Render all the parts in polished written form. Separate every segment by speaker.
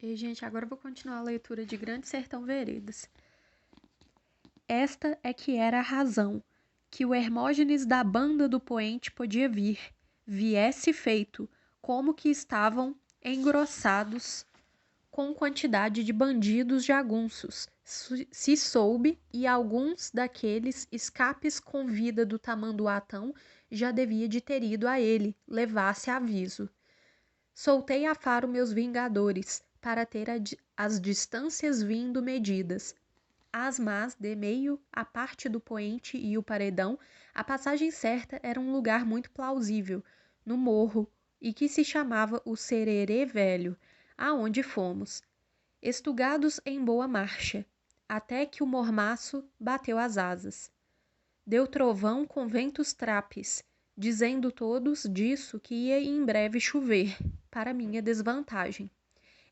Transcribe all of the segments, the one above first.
Speaker 1: E, gente, agora eu vou continuar a leitura de Grande Sertão Veredas. Esta é que era a razão, que o Hermógenes da banda do poente podia vir, viesse feito, como que estavam engrossados com quantidade de bandidos jagunços, se soube, e alguns daqueles escapes com vida do tamanduatão já devia de ter ido a ele, levasse aviso. Soltei a faro meus vingadores, para ter as distâncias vindo medidas. As mas, de meio a parte do poente e o paredão, a passagem certa era um lugar muito plausível, no morro, e que se chamava o Sererê Velho, aonde fomos, estugados em boa marcha, até que o mormaço bateu as asas. Deu trovão com ventos trapes, dizendo todos disso que ia em breve chover, para minha desvantagem.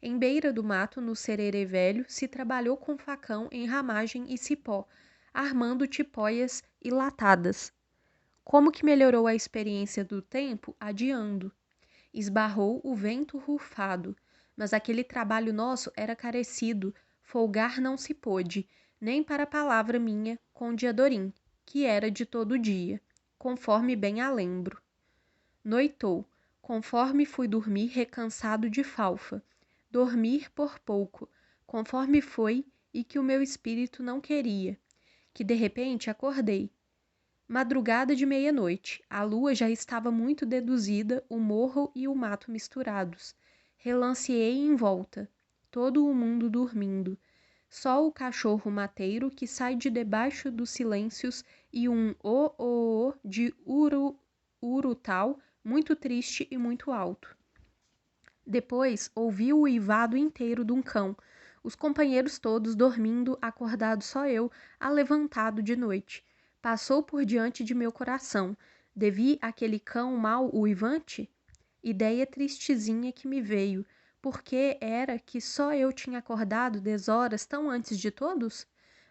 Speaker 1: Em beira do mato, no Sererê Velho, se trabalhou com facão em ramagem e cipó, armando tipóias e latadas. Como que melhorou a experiência do tempo? Adiando. Esbarrou o vento rufado, mas aquele trabalho nosso era carecido, folgar não se pôde, nem para a palavra minha com Diadorim, que era de todo dia, conforme bem a lembro. Noitou, conforme fui dormir recansado de falfa, dormir por pouco, conforme foi e que o meu espírito não queria, que de repente acordei. Madrugada de meia-noite, a lua já estava muito deduzida, o morro e o mato misturados. Relanceei em volta, todo o mundo dormindo. Só o cachorro mateiro que sai de debaixo dos silêncios e um o de urutau muito triste e muito alto. Depois ouvi o uivado inteiro de um cão, os companheiros todos dormindo, acordado só eu, alevantado de noite. Passou por diante de meu coração. Devi aquele cão mal uivante? Ideia tristezinha que me veio, porque era que só eu tinha acordado 10 horas tão antes de todos?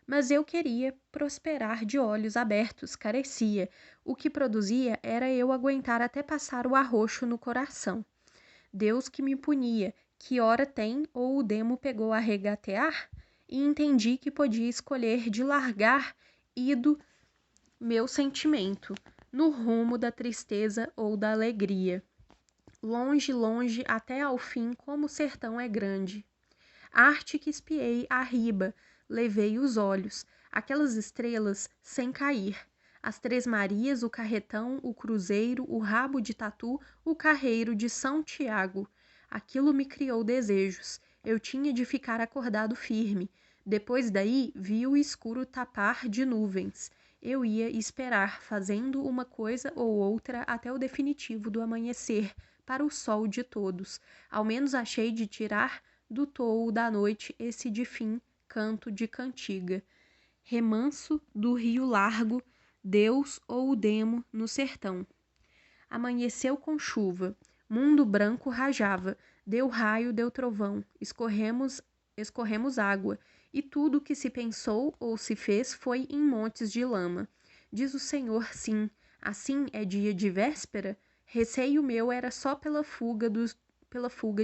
Speaker 1: Mas eu queria prosperar de olhos abertos, carecia. O que produzia era eu aguentar até passar o arroxo no coração. Deus que me punia, que hora tem ou o demo pegou a regatear, e entendi que podia escolher de largar ido meu sentimento, no rumo da tristeza ou da alegria. Longe, longe, até ao fim, como o sertão é grande. Arte que espiei arriba, levei os olhos, aquelas estrelas sem cair. As Três Marias, o Carretão, o Cruzeiro, o Rabo de Tatu, o Carreiro de São Tiago. Aquilo me criou desejos. Eu tinha de ficar acordado firme. Depois daí, vi o escuro tapar de nuvens. Eu ia esperar, fazendo uma coisa ou outra até o definitivo do amanhecer, para o sol de todos. Ao menos achei de tirar do touro da noite esse de fim canto de cantiga. Remanso do rio largo, Deus ou o demo no sertão. Amanheceu com chuva, mundo branco rajava, deu raio, deu trovão, escorremos água, e tudo o que se pensou ou se fez foi em montes de lama. Diz o Senhor, sim, assim é dia de véspera? Receio meu era só pela fuga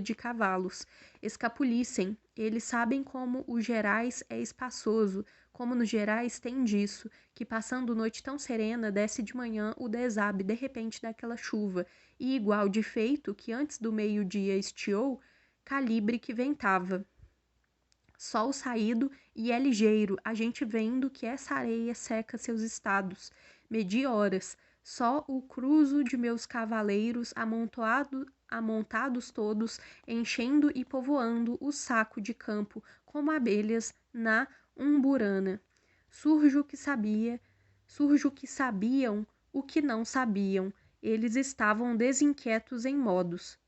Speaker 1: de cavalos. Escapulissem, eles sabem como o Gerais é espaçoso, como no Gerais tem disso, que passando noite tão serena, desce de manhã o desabe de repente daquela chuva, e igual de feito que antes do meio-dia estiou, calibre que ventava. Sol saído e é ligeiro, a gente vendo que essa areia seca seus estados. Medi horas, só o cruzo de meus cavaleiros amontados todos, enchendo e povoando o saco de campo como abelhas na umburana. Surjo que sabiam o que não sabiam. Eles estavam desinquietos em modos.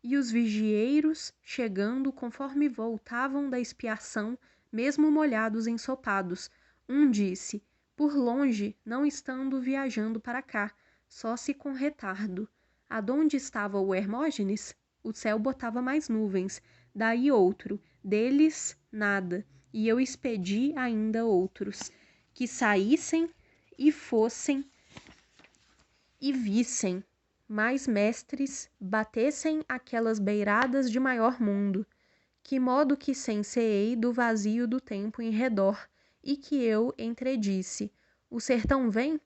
Speaker 1: E os vigieiros, chegando conforme voltavam da expiação, mesmo molhados ensopados, um disse, por longe, não estando viajando para cá, só se com retardo. Adonde estava o Hermógenes? O céu botava mais nuvens. Daí outro, deles nada. E eu expedi ainda outros, que saíssem e fossem e vissem mais mestres, batessem aquelas beiradas de maior mundo, Que modo que senseei do vazio do tempo em redor, e que eu entredisse: o sertão vem?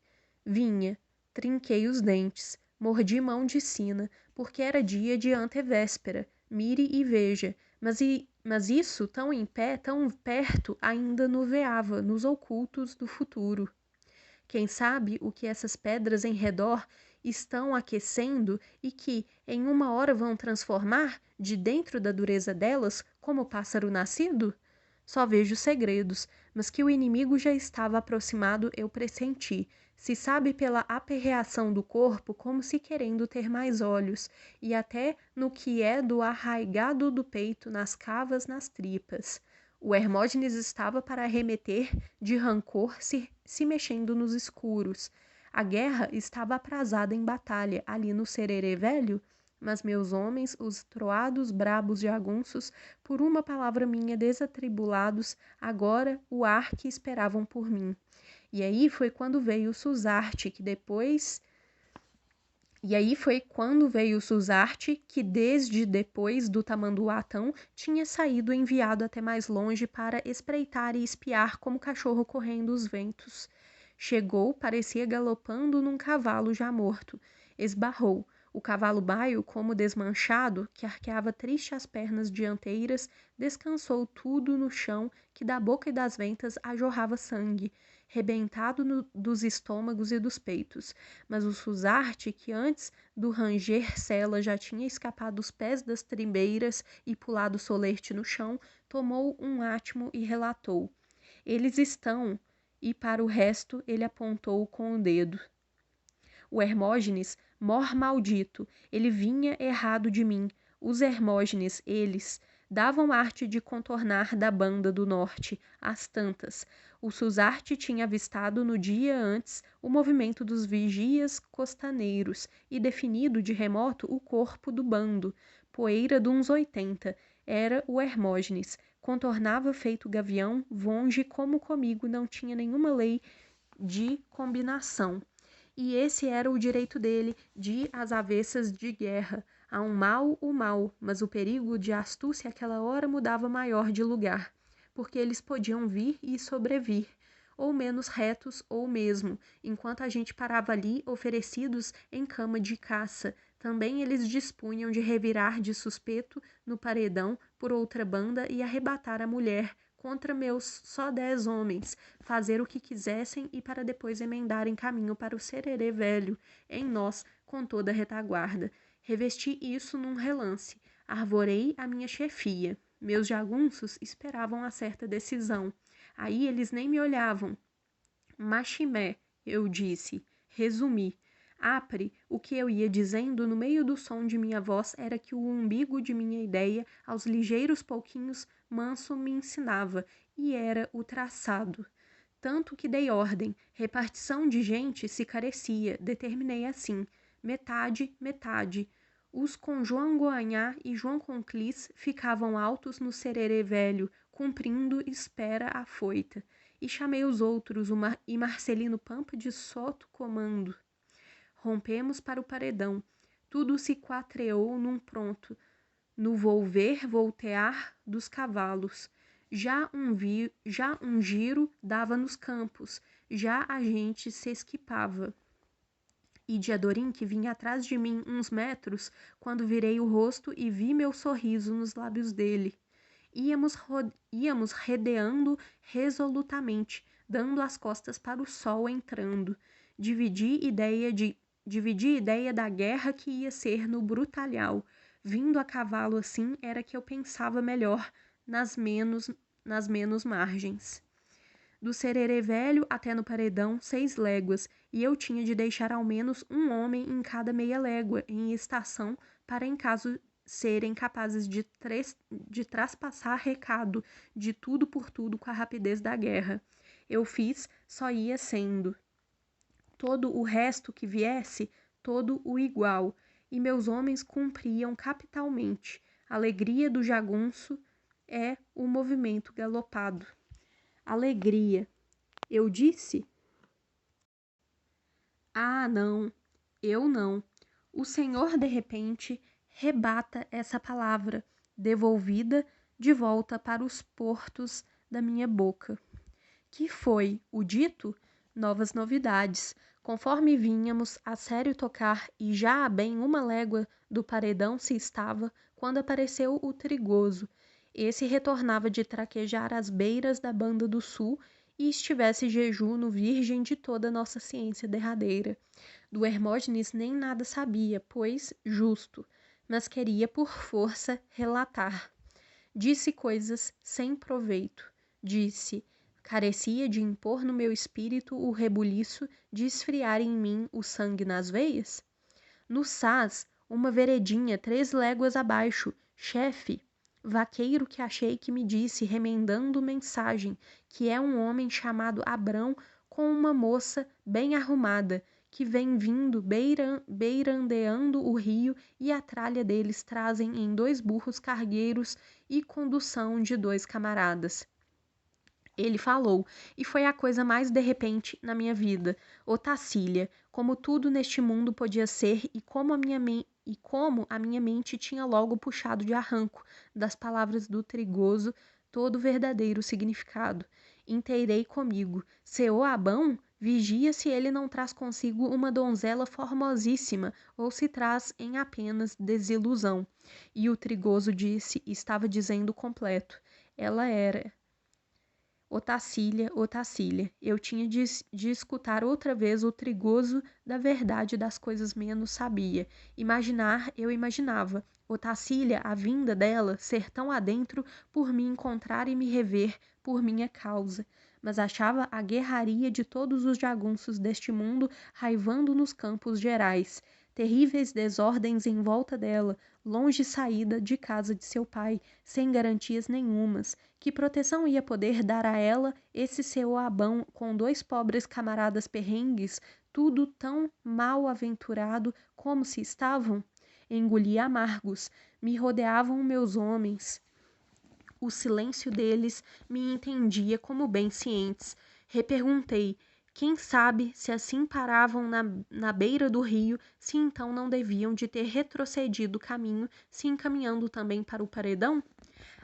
Speaker 1: Vinha. Trinquei os dentes, mordi mão de sina, porque era dia de antevéspera. Mire e veja, mas isso tão em pé, tão perto, ainda nuveava nos ocultos do futuro. Quem sabe o que essas pedras em redor estão aquecendo e que, em uma hora, vão transformar, de dentro da dureza delas, como o pássaro nascido? Só vejo segredos, mas que o inimigo já estava aproximado eu pressenti. Se sabe pela aperreação do corpo, como se querendo ter mais olhos, e até no que é do arraigado do peito, nas cavas, nas tripas. O Hermógenes estava para arremeter de rancor se mexendo nos escuros. A guerra estava aprazada em batalha ali no Sererê Velho, mas meus homens, os troados brabos jagunços, por uma palavra minha desatribulados, agora o ar que esperavam por mim. E aí foi quando veio o Suzarte, que desde depois do Tamanduatão tinha saído enviado até mais longe para espreitar e espiar como cachorro correndo os ventos. Chegou, parecia galopando num cavalo já morto. Esbarrou. O cavalo baio, como desmanchado, que arqueava triste as pernas dianteiras, descansou tudo no chão, que da boca e das ventas a jorrava sangue, rebentado dos estômagos e dos peitos. Mas o Suzarte, que antes do ranger sela já tinha escapado os pés das tribeiras e pulado solerte no chão, tomou um átimo e relatou: eles estão, e para o resto ele apontou com o dedo. O Hermógenes, mor maldito, ele vinha errado de mim. Os Hermógenes, eles, davam arte de contornar da banda do norte, às tantas. O Suzarte tinha avistado no dia antes o movimento dos vigias costaneiros e definido de remoto o corpo do bando, poeira d'uns 80. Era o Hermógenes. Contornava feito gavião, vonge como comigo não tinha nenhuma lei de combinação. E esse era o direito dele de às avessas de guerra. A um mal, o mal, mas o perigo de astúcia àquela hora mudava maior de lugar, porque eles podiam vir e sobrevir, ou menos retos ou mesmo, enquanto a gente parava ali oferecidos em cama de caça. Também eles dispunham de revirar de suspeito no paredão por outra banda e arrebatar a mulher contra meus só 10 homens, fazer o que quisessem e para depois emendarem caminho para o Sererê Velho, em nós, com toda a retaguarda. Revesti isso num relance. Arvorei a minha chefia. Meus jagunços esperavam a certa decisão. Aí eles nem me olhavam. Machimé, eu disse. Resumi. Apre, o que eu ia dizendo no meio do som de minha voz era que o umbigo de minha ideia, aos ligeiros pouquinhos, manso me ensinava, e era o traçado. Tanto que dei ordem, repartição de gente se carecia, determinei assim, metade, metade. Os com João Goanhá e João Conclis ficavam altos no Sererê Velho, cumprindo espera afoita. E chamei os outros, e Marcelino Pampa de Soto comando. Rompemos para o paredão. Tudo se quatreou num pronto, no volver, voltear dos cavalos. Já um giro dava nos campos, já a gente se esquipava. E Diadorim, que vinha atrás de mim uns metros, quando virei o rosto e vi meu sorriso nos lábios dele. Íamos redeando resolutamente, dando as costas para o sol entrando. Dividi ideia da guerra que ia ser no Brutalhau. Vindo a cavalo assim, era que eu pensava melhor nas menos margens. Do Sererê Velho até no Paredão, 6 léguas, e eu tinha de deixar ao menos um homem em cada meia légua, em estação, para em caso serem capazes de traspassar recado de tudo por tudo com a rapidez da guerra. Eu fiz, só ia sendo. Todo o resto que viesse, todo o igual, e meus homens cumpriam capitalmente. Alegria do jagunço é o movimento galopado. Alegria. Eu disse? Ah, não. Eu não. O senhor, de repente, rebata essa palavra, devolvida de volta para os portos da minha boca. Que foi o dito? Novas novidades. Conforme vínhamos a sério tocar e já a bem 1 légua do paredão se estava, quando apareceu o Trigoso. Esse retornava de traquejar às beiras da banda do sul e estivesse jejum no virgem de toda nossa ciência derradeira. Do Hermógenes nem nada sabia, pois justo, mas queria por força relatar. Disse coisas sem proveito. Disse, carecia de impor no meu espírito o rebuliço de esfriar em mim o sangue nas veias? No Sás, uma veredinha 3 léguas abaixo, chefe, vaqueiro que achei que me disse, remendando mensagem, que é um homem chamado Abrão com uma moça bem arrumada, que vem vindo beirandeando o rio e a tralha deles trazem em 2 burros cargueiros e condução de 2 camaradas. Ele falou, e foi a coisa mais de repente na minha vida. Ô Tacília, como tudo neste mundo podia ser e como a minha mente tinha logo puxado de arranco das palavras do Trigoso todo o verdadeiro significado. Inteirei comigo. Seu Abão, vigia se ele não traz consigo uma donzela formosíssima ou se traz em apenas desilusão. E o Trigoso disse, estava dizendo completo. Ela era... Ô Tacília, eu tinha de escutar outra vez o Trigoso da verdade das coisas menos sabia. Imaginar, eu imaginava. Ô Tacília, a vinda dela, ser tão adentro, por me encontrar e me rever, por minha causa. Mas achava a guerraria de todos os jagunços deste mundo raivando nos campos gerais. Terríveis desordens em volta dela, longe saída de casa de seu pai, sem garantias nenhumas. Que proteção ia poder dar a ela esse seu Abão com 2 pobres camaradas perrengues, tudo tão mal aventurado como se estavam? Engoli amargos, me rodeavam meus homens. O silêncio deles me entendia como bem cientes. Reperguntei, quem sabe se assim paravam na beira do rio, se então não deviam de ter retrocedido o caminho, se encaminhando também para o paredão?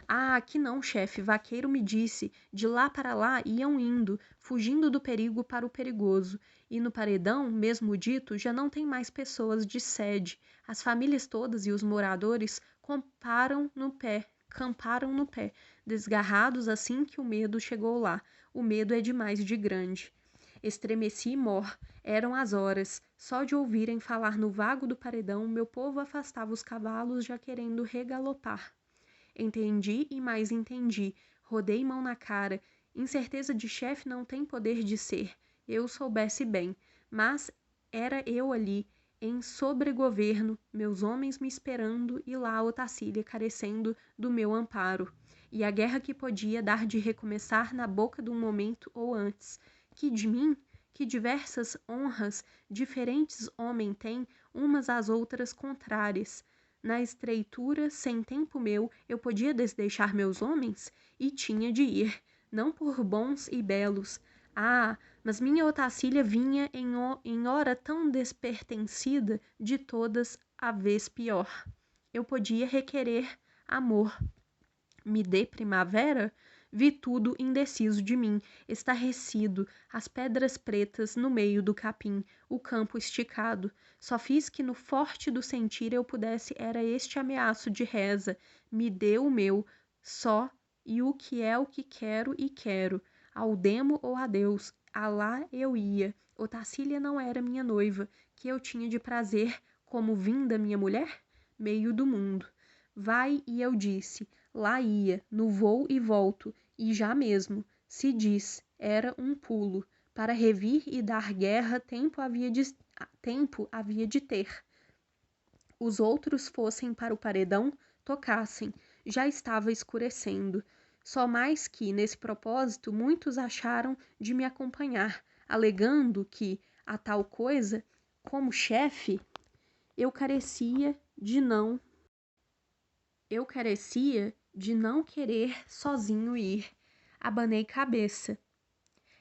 Speaker 1: Ah, aqui não, chefe, vaqueiro me disse, de lá para lá iam indo, fugindo do perigo para o perigoso. E no paredão, mesmo dito, já não tem mais pessoas de sede. As famílias todas e os moradores camparam no pé, desgarrados assim que o medo chegou lá. O medo é demais de grande. Estremeci mor, eram as horas. Só de ouvirem falar no vago do paredão, meu povo afastava os cavalos já querendo regalopar. Entendi e mais entendi. Rodei mão na cara. Incerteza de chefe não tem poder de ser. Eu soubesse bem. Mas era eu ali, em sobregoverno, meus homens me esperando e lá Otacília carecendo do meu amparo. E a guerra que podia dar de recomeçar na boca de um momento ou antes. Que de mim, que diversas honras diferentes homem tem, umas às outras contrárias. Na estreitura, sem tempo meu, eu podia desdeixar meus homens? E tinha de ir, não por bons e belos. Ah, mas minha Otacília vinha em hora tão despertencida de todas a vez pior. Eu podia requerer amor. Me dê primavera? Vi tudo indeciso de mim, estarrecido, as pedras pretas no meio do capim, o campo esticado. Só fiz que no forte do sentir eu pudesse era este ameaço de reza. Me dê o meu, só, e o que é o que quero e quero. Ao demo ou a Deus, a lá eu ia. Otacília não era minha noiva, que eu tinha de prazer como vinda minha mulher? Meio do mundo. Vai, e eu disse, lá ia, no vou e volto, e já mesmo, se diz, era um pulo. Para revir e dar guerra, tempo havia de ter. Os outros fossem para o paredão, tocassem. Já estava escurecendo. Só mais que, nesse propósito, muitos acharam de me acompanhar, alegando que, a tal coisa, como chefe, eu carecia de não querer sozinho ir. Abanei cabeça.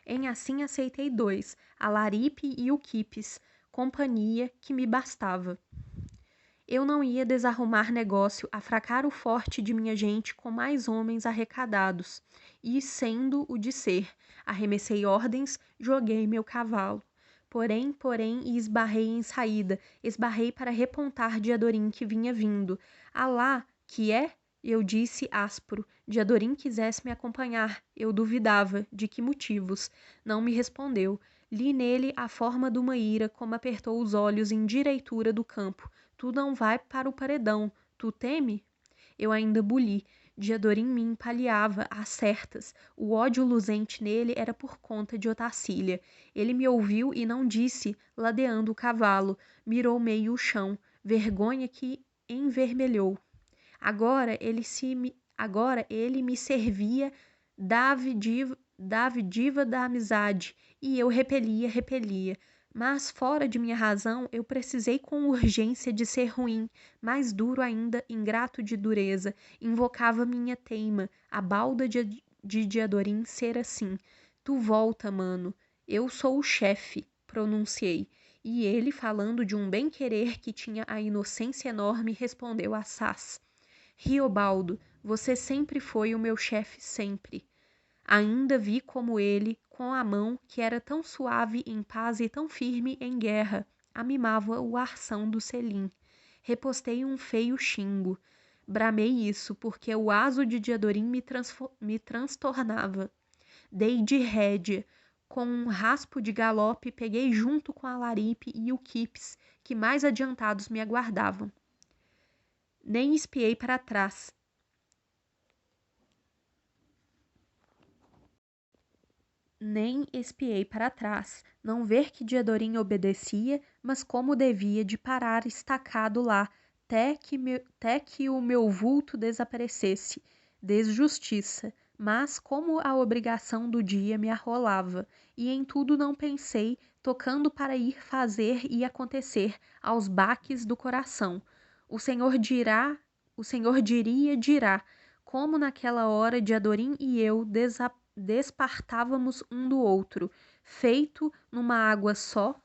Speaker 1: Em assim aceitei 2, a Laripe e o Quipes, companhia que me bastava. Eu não ia desarrumar negócio, afracar o forte de minha gente com mais homens arrecadados. E, sendo o de ser, arremessei ordens, joguei meu cavalo. Porém, e esbarrei em saída, esbarrei para repontar Diadorim que vinha vindo. Alá, que é? Eu disse áspero. Diadorim quisesse me acompanhar. Eu duvidava. De que motivos? Não me respondeu. Li nele a forma de uma ira, como apertou os olhos em direitura do campo. Tu não vai para o paredão. Tu teme? Eu ainda buli. Diadorim me empalhava, às certas. O ódio luzente nele era por conta de Otacília. Ele me ouviu e não disse, ladeando o cavalo. Mirou meio o chão. Vergonha que envermelhou. Agora ele me servia da da amizade, e eu repelia. Mas, fora de minha razão, eu precisei com urgência de ser ruim, mais duro ainda, ingrato de dureza. Invocava minha teima, a balda de Diadorim ser assim. Tu volta, mano. Eu sou o chefe, pronunciei. E ele, falando de um bem-querer que tinha a inocência enorme, respondeu assaz. Riobaldo, você sempre foi o meu chefe, sempre. Ainda vi como ele, com a mão que era tão suave em paz e tão firme em guerra, amimava o arção do selim. Repostei um feio xingo. Bramei isso, porque o aso de Diadorim me transtornava. Dei de rédea. Com um raspo de galope, peguei junto com a Laripe e o Quips, que mais adiantados me aguardavam. Nem espiei para trás. Não ver que Diadorim obedecia, mas como devia de parar estacado lá, até que o meu vulto desaparecesse. Desjustiça, mas como a obrigação do dia me arrolava, e em tudo não pensei, tocando para ir fazer e acontecer aos baques do coração. O Senhor dirá, como naquela hora Diadorim e eu despartávamos um do outro, feito numa água só,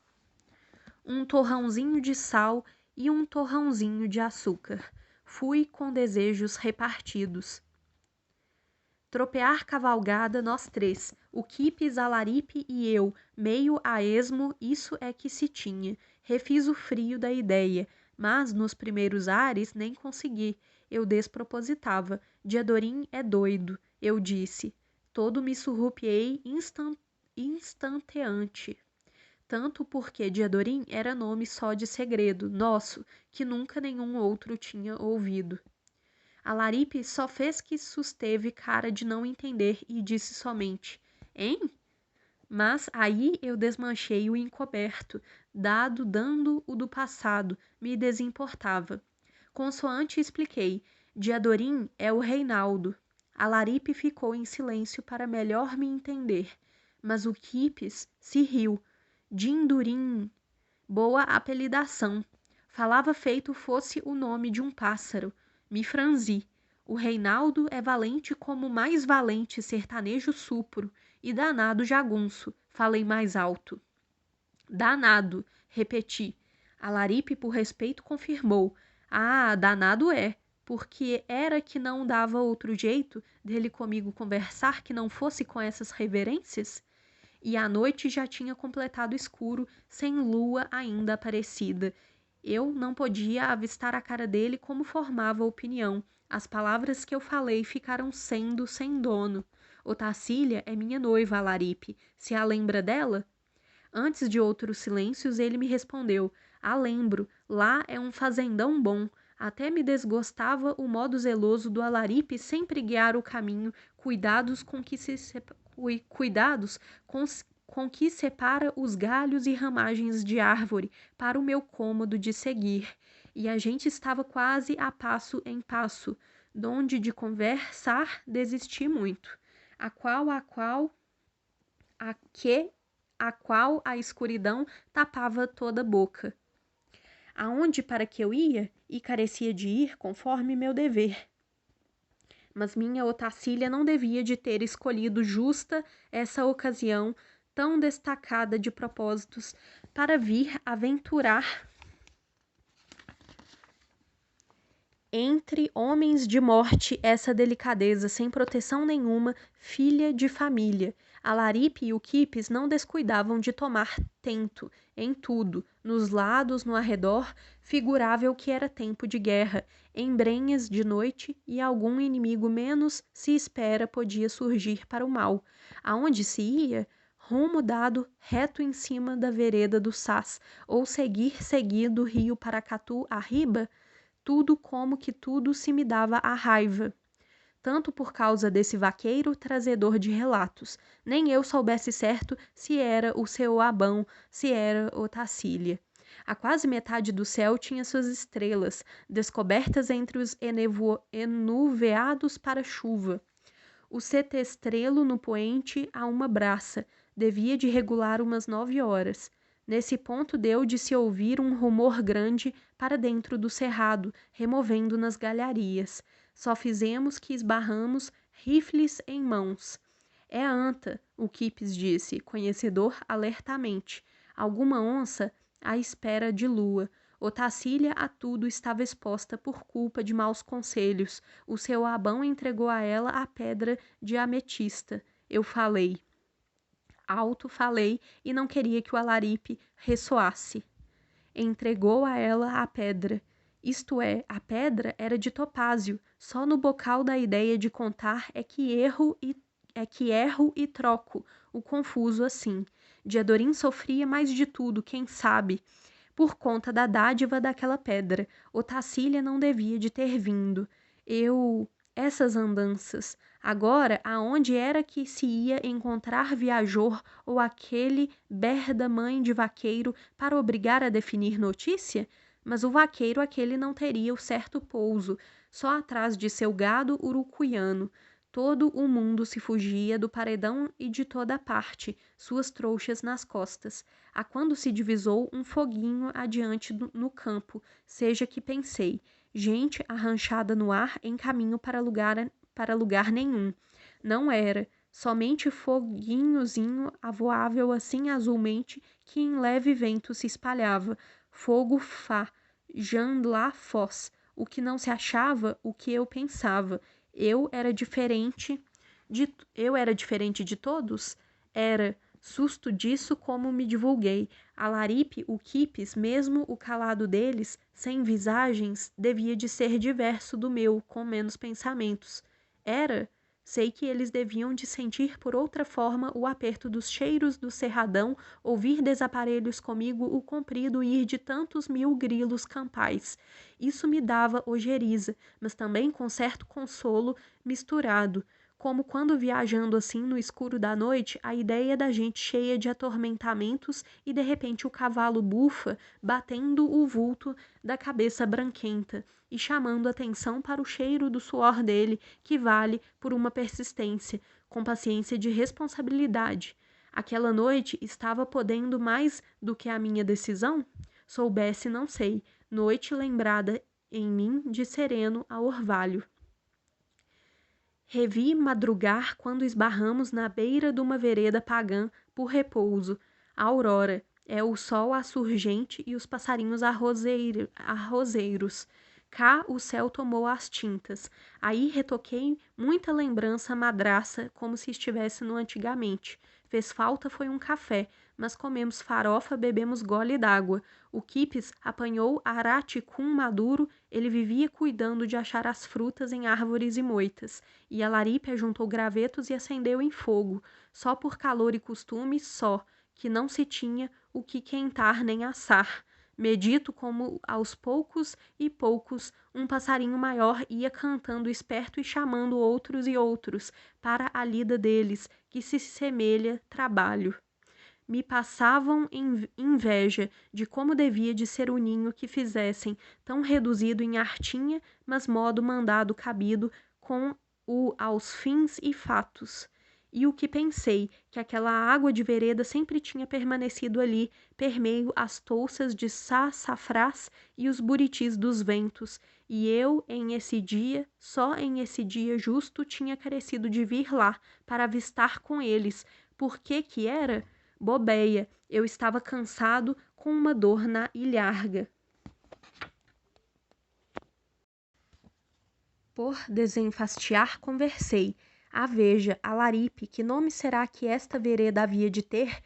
Speaker 1: um torrãozinho de sal e um torrãozinho de açúcar. Fui com desejos repartidos. Tropear cavalgada nós três, o Quipes, a Laripe e eu, meio a esmo, isso é que se tinha. Refiz o frio da ideia, mas nos primeiros ares nem consegui. Eu despropositava. Diadorim é doido, eu disse. Todo me surrupiei instanteante. Tanto porque Diadorim era nome só de segredo, nosso, que nunca nenhum outro tinha ouvido. A Laripe só fez que susteve cara de não entender e disse somente, hein? Mas aí eu desmanchei o encoberto, dando o do passado, me desimportava. Consoante expliquei, Diadorim é o Reinaldo. A Laripe ficou em silêncio para melhor me entender, mas o Quipes se riu. Dindurim, boa apelidação. Falava feito fosse o nome de um pássaro. Me franzi. O Reinaldo é valente como o mais valente sertanejo supro e danado jagunço. Falei mais alto. Danado, repeti. A Laripe, por respeito, confirmou. Ah, danado é, porque era que não dava outro jeito dele comigo conversar que não fosse com essas reverências? E a noite já tinha completado escuro, sem lua ainda aparecida. Eu não podia avistar a cara dele como formava opinião. As palavras que eu falei ficaram sendo sem dono. Otacília é minha noiva, Laripe. Se a lembra dela? Antes de outros silêncios, ele me respondeu. Ah, lembro. Lá é um fazendão bom. Até me desgostava o modo zeloso do Alaripe sempre guiar o caminho, cuidados com que separa os galhos e ramagens de árvore para o meu cômodo de seguir. E a gente estava quase a passo em passo, donde de conversar desisti muito. A qual a escuridão tapava toda a boca. Aonde para que eu ia? E carecia de ir conforme meu dever. Mas minha Otacília não devia de ter escolhido justa essa ocasião tão destacada de propósitos para vir aventurar entre homens de morte essa delicadeza, sem proteção nenhuma, filha de família. A Laripe e o Quipes não descuidavam de tomar tento em tudo, nos lados, no arredor, figurável que era tempo de guerra, embrenhas de noite, e algum inimigo menos se espera podia surgir para o mal. Aonde se ia? Rumo dado reto em cima da vereda do Sás, ou seguir seguido o rio Paracatu arriba? Tudo como que tudo se me dava a raiva. Tanto por causa desse vaqueiro trazedor de relatos, nem eu soubesse certo se era o seu Abão, se era o Tacília. A quase metade do céu tinha suas estrelas, descobertas entre os enuveados para chuva. O setestrelo no poente a uma braça, devia de regular umas 9 horas. Nesse ponto deu de se ouvir um rumor grande para dentro do cerrado, removendo nas galharias. Só fizemos que esbarramos, rifles em mãos. É a anta, o Quipes disse, conhecedor alertamente. Alguma onça à espera de lua. Otacília a tudo estava exposta por culpa de maus conselhos. O seu Abão entregou a ela a pedra de ametista. Eu falei. Alto falei e não queria que o alaripe ressoasse. Entregou a ela a pedra. Isto é, a pedra era de topázio. Só no bocal da ideia de contar é que erro e troco, o confuso assim. Diadorim sofria mais de tudo, quem sabe, por conta da dádiva daquela pedra. Otacília não devia de ter vindo. Essas andanças. Agora, aonde era que se ia encontrar viajor ou aquele berda mãe de vaqueiro para obrigar a definir notícia? Mas o vaqueiro aquele não teria o certo pouso, só atrás de seu gado urucuiano. Todo o mundo se fugia do paredão e de toda parte, suas trouxas nas costas. A quando se divisou um foguinho adiante no campo, seja que pensei, gente arranchada no ar em caminho para lugar nenhum. Não era, somente foguinhozinho avoável assim azulmente que em leve vento se espalhava. Fogo fá, Jean lá foz, o que não se achava, o que eu pensava. Eu era diferente de todos? Era. Susto disso como me divulguei. A Laripe, o Quipes, mesmo o calado deles, sem visagens, devia de ser diverso do meu, com menos pensamentos. Era. Sei que eles deviam de sentir por outra forma o aperto dos cheiros do cerradão, ouvir desaparelhos comigo o comprido ir de tantos mil grilos campais. Isso me dava ojeriza, mas também com certo consolo misturado, como quando viajando assim no escuro da noite, a ideia da gente cheia de atormentamentos e de repente o cavalo bufa, batendo o vulto da cabeça branquenta e chamando atenção para o cheiro do suor dele, que vale por uma persistência, com paciência de responsabilidade. Aquela noite estava podendo mais do que a minha decisão? Soubesse, não sei, noite lembrada em mim de sereno a orvalho. Revi madrugar quando esbarramos na beira de uma vereda pagã por repouso. A aurora é o sol assurgente e os passarinhos arrozeiros. Cá o céu tomou as tintas. Aí retoquei muita lembrança madraça, como se estivesse no antigamente. Fez falta foi um café, mas comemos farofa, bebemos gole d'água. O Quipes apanhou araticum maduro, ele vivia cuidando de achar as frutas em árvores e moitas, e a Laripe juntou gravetos e acendeu em fogo, só por calor e costume, só, que não se tinha o que quentar nem assar. Medito como aos poucos e poucos um passarinho maior ia cantando esperto e chamando outros e outros para a lida deles, que se semelha trabalho. Me passavam inveja de como devia de ser o ninho que fizessem, tão reduzido em artinha, mas modo mandado cabido com o aos fins e fatos. E o que pensei, que aquela água de vereda sempre tinha permanecido ali, permeio as touças de sassafrás e os buritis dos ventos, e eu, em esse dia, só em esse dia justo, tinha carecido de vir lá, para avistar com eles. Por que era? Bobeia, eu estava cansado com uma dor na ilharga.
Speaker 2: por desenfastiar, conversei. Veja, Alaripe, que nome será que esta vereda havia de ter,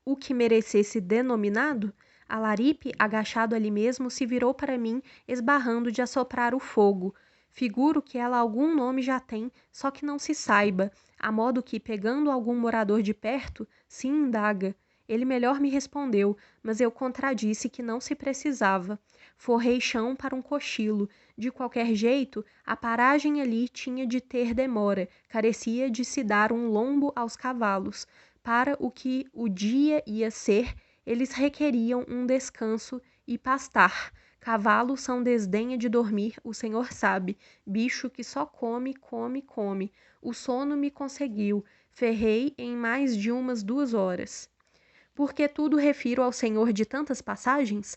Speaker 2: o que merecesse denominado? Alaripe, agachado ali mesmo, se virou para mim, esbarrando de assoprar o fogo. Figuro que ela algum nome já tem, só que não se saiba, a modo que, pegando algum morador de perto, se indaga. Ele melhor me respondeu, mas eu contradisse que não se precisava. Forrei chão para um cochilo. De qualquer jeito, a paragem ali tinha de ter demora, carecia de se dar um lombo aos cavalos. Para o que o dia ia ser, eles requeriam um descanso e pastar. Cavalos são desdenha de dormir, o senhor sabe. Bicho que só come, come, come. O sono me conseguiu. Ferrei em mais de umas 2 horas. Porque tudo refiro ao senhor de tantas passagens?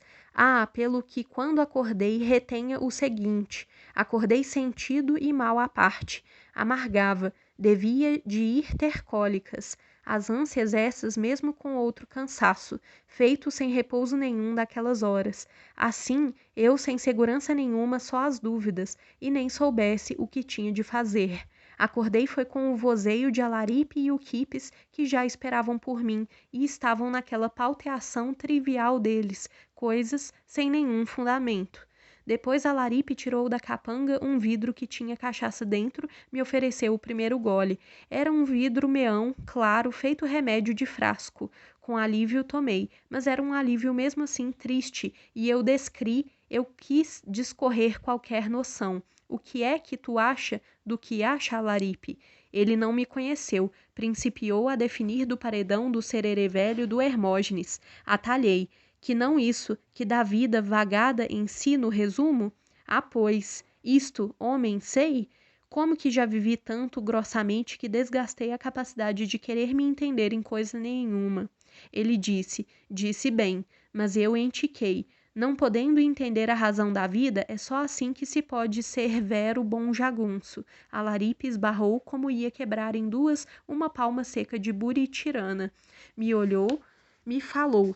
Speaker 2: Pelo que quando acordei retenha o seguinte. Acordei sentido e mal à parte. Amargava. Devia de ir ter cólicas. As ânsias essas mesmo com outro cansaço, feito sem repouso nenhum daquelas horas. Assim, eu sem segurança nenhuma, só as dúvidas, e nem soubesse o que tinha de fazer. Acordei foi com o vozeio de Alaripe e o Quipes, que já esperavam por mim, e estavam naquela pauteação trivial deles, coisas sem nenhum fundamento. Depois Alaripe tirou da capanga um vidro que tinha cachaça dentro, me ofereceu o primeiro gole. Era um vidro meão, claro, feito remédio de frasco. Com alívio tomei, mas era um alívio mesmo assim triste, e eu quis discorrer qualquer noção. O que é que tu acha do que acha Alaripe? Ele não me conheceu, principiou a definir do paredão do sererê velho do Hermógenes. Atalhei. Que não isso, que da vida vagada em si no resumo? Pois, isto, homem, sei. Como que já vivi tanto grossamente que desgastei a capacidade de querer me entender em coisa nenhuma. Ele disse bem, mas eu entiquei. Não podendo entender a razão da vida, é só assim que se pode ser vero bom jagunço. Alaripe esbarrou como ia quebrar em duas uma palma seca de buritirana. Me olhou, me falou.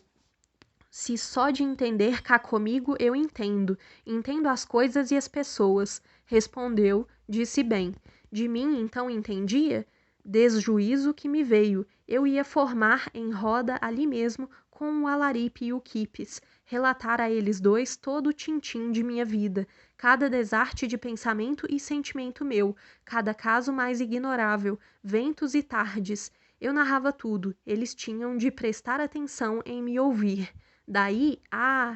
Speaker 2: Se só de entender cá comigo eu entendo. Entendo as coisas e as pessoas. Respondeu, disse bem. De mim então entendia? Desjuízo que me veio. Eu ia formar em roda ali mesmo com o Alaripe e o Quipes, relatar a eles dois todo o tintim de minha vida, cada desarte de pensamento e sentimento meu, cada caso mais ignorável, ventos e tardes. Eu narrava tudo, eles tinham de prestar atenção em me ouvir. Daí,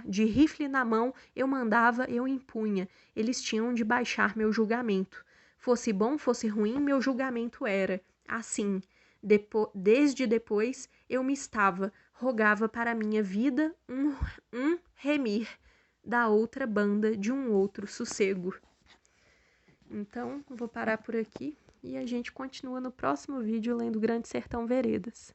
Speaker 2: de rifle na mão, eu mandava, eu impunha. Eles tinham de baixar meu julgamento. Fosse bom, fosse ruim, meu julgamento era. Assim, desde depois, eu me estava, rogava para a minha vida um remir da outra banda de um outro sossego. Então, vou parar por aqui e a gente continua no próximo vídeo lendo Grande Sertão Veredas.